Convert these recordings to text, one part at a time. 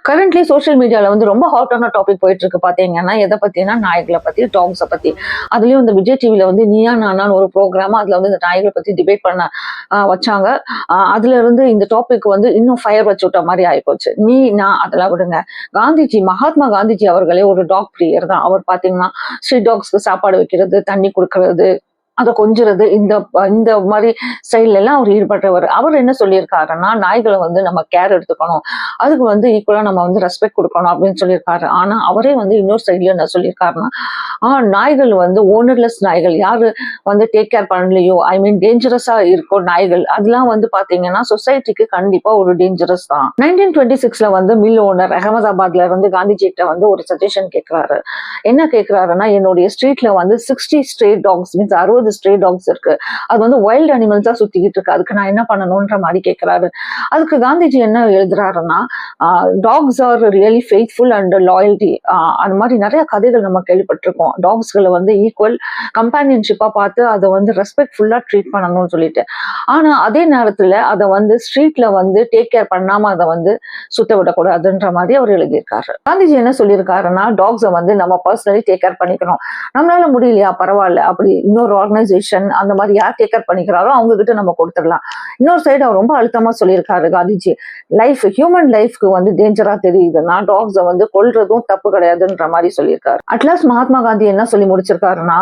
Currently social மீடியால வந்து ரொம்ப ஹாட்டான டாபிக் போயிட்டு இருக்கு பாத்தீங்கன்னா, எதை பத்தினா நாய்களை பத்தி, டாக்ஸை பத்தி. அதுலயும் இந்த விஜய் டிவில வந்து நீயா நானான்னு ஒரு ப்ரோக்ராம், அதுல வந்து இந்த நாய்களை பத்தி டிபேட் பண்ண வச்சாங்க. அதுல இருந்து இந்த டாபிக் வந்து இன்னும் ஃபயர் வச்சு விட்ட மாதிரி ஆயிப்போச்சு. நீ நான் அதெல்லாம் விடுங்க. காந்திஜி, மகாத்மா காந்திஜி அவர்களே ஒரு டாக் பிரியர் தான். அவர் பாத்தீங்கன்னா ஸ்ட்ரீட் டாக்ஸ்க்கு சாப்பாடு வைக்கிறது, தண்ணி கொடுக்கறது, அதை கொஞ்சுறது, இந்த இந்த மாதிரி ஸ்டைல் எல்லாம் அவர் ஈடுபட்டவர். அவர் என்ன சொல்லியிருக்காருன்னா, நாய்களை வந்து நம்ம கேர் எடுத்துக்கணும், அதுக்கு வந்து ஈக்குவலா நம்ம வந்து ரெஸ்பெக்ட் கொடுக்கணும் அப்படின்னு சொல்லியிருக்காரு. ஆனா அவரே வந்து இன்னொரு சைட்ல என்ன சொல்லியிருக்காருன்னா, நாய்கள் வந்து ஓனர்லெஸ் நாய்கள் யாரு வந்து டேக் கேர் பண்ணலையோ, ஐ மீன் டேஞ்சரஸா இருக்கும் நாய்கள், அதெல்லாம் வந்து பாத்தீங்கன்னா சொசைட்டிக்கு கண்டிப்பா ஒரு டேஞ்சரஸ் தான். 1926 வந்து மில் ஓனர் அகமதாபாத்ல இருந்து காந்திஜி கிட்ட வந்து ஒரு சஜஷன் கேட்கிறாரு. என்ன கேட்கிறாருன்னா, என்னுடைய ஸ்ட்ரீட்ல வந்து 60 stray tax means 60 stray tax இருக்கு, அது வந்து வைல்ட் அனிமல்ஸா சுத்திக்கிட்டு இருக்கு, அதுக்கு நான் என்ன பண்ணணும்ன்ற மாதிரி கேட்கிறாரு. அதுக்கு காந்திஜி என்ன எழுதுறாருன்னா, dogs are really faithful and loyalty, அந்த மாதிரி நிறைய கதைகள் நம்ம கேள்விப்பட்டிருக்கோம். டாக்ஸ்களை வந்து ஈக்குவல் கம்பானியன்ஷிப்பா பார்த்து அதை வந்து ரெஸ்பெக்ட்ஃபுல்லா ட்ரீட் பண்ணணும்னு சொல்லிட்டு, ஆனா அதே நேரத்துல அதை வந்து ஸ்ட்ரீட்ல வந்து டேக் கேர் பண்ணாம அதை வந்து சுத்த விடக்கூடாதுன்ற மாதிரி அவர் எழுதியிருக்காரு. காந்திஜி என்ன சொல்லியிருக்காருன்னா, டாக்ஸை வந்து நம்ம பர்சனலி டேக் கேர் பண்ணிக்கணும், நம்மளால முடியலையா பரவாயில்ல, அப்படி இன்னொரு ஆர்கனைசேஷன் அந்த மாதிரி யார் டேக் கேர் பண்ணிக்கிறாரோ அவங்க கிட்ட நம்ம கொடுத்துடலாம். இன்னொரு சைடு அவர் ரொம்ப அழுத்தமா சொல்லியிருக்காரு காந்திஜி, ஹியூமன் லைஃப்க்கு வந்து டேஞ்சரா தெரியுதுன்னா டாக்ஸை வந்து கொல்றதும் தப்பு கிடையாதுன்ற மாதிரி சொல்லியிருக்காரு. அட்லாஸ்ட் மகாத்மா காந்தி என்ன சொல்லி முடிச்சிருக்காருன்னா,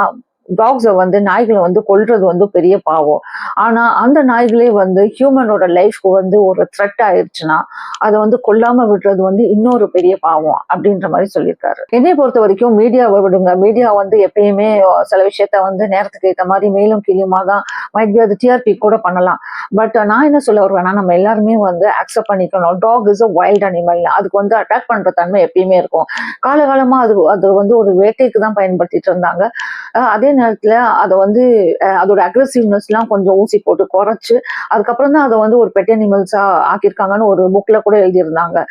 டாக்ஸை வந்து நாய்களை வந்து கொல்றது வந்து பெரிய பாவம், ஆனா அந்த நாய்களே வந்து ஹியூமனோட லைஃப்க்கு வந்து ஒரு த்ரெட் ஆயிடுச்சுன்னா அதை வந்து கொல்லாம விடுறது வந்து இன்னொரு பெரிய பாவம் அப்படின்ற மாதிரி சொல்லியிருக்காரு. என்னை பொறுத்த வரைக்கும் மீடியாவை விடுங்க. மீடியா வந்து எப்பயுமே சில விஷயத்த வந்து நேரத்துக்கு ஏற்ற மாதிரி மேலும் கீழுமா தான் மைட் பி அது டிஆர்பி கூட பண்ணலாம். பட் நான் என்ன சொல்ல வருவேன்னா, நம்ம எல்லாருமே வந்து அக்செப்ட் பண்ணிக்கணும், dog is a wild animal, அதுக்கு வந்து அட்டாக் பண்ற தன்மை எப்பயுமே இருக்கும். காலகாலமா அது வந்து ஒரு வேட்டைக்கு தான் பயன்படுத்திட்டு இருந்தாங்க. அதே நேரத்துல அதை வந்து அதோட அக்ரெசிவ்னஸ் எல்லாம் கொஞ்சம் ஊசி போட்டு குறைச்சு அதுக்கப்புறம் தான் அதை வந்து ஒரு பெட் அனிமல்ஸா ஆக்கியிருக்காங்கன்னு ஒரு புக்ல கூட எழுதியிருந்தாங்க.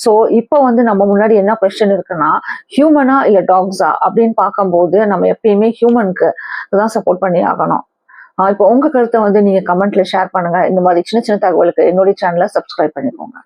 ஸோ இப்போ வந்து நம்ம முன்னாடி என்ன கொஸ்டின் இருக்குன்னா, ஹியூமனா இல்ல டாக்ஸா அப்படின்னு பார்க்கும்போது நம்ம எப்பயுமே ஹியூமனுக்கு தான் சப்போர்ட் பண்ணி ஆகணும். இப்போ உங்க கருத்தை வந்து நீங்க கமெண்ட்ல ஷேர் பண்ணுங்க. இந்த மாதிரி சின்ன சின்ன தகவலுக்கு என்னுடைய சேனலை சப்ஸ்கிரைப் பண்ணிக்கோங்க.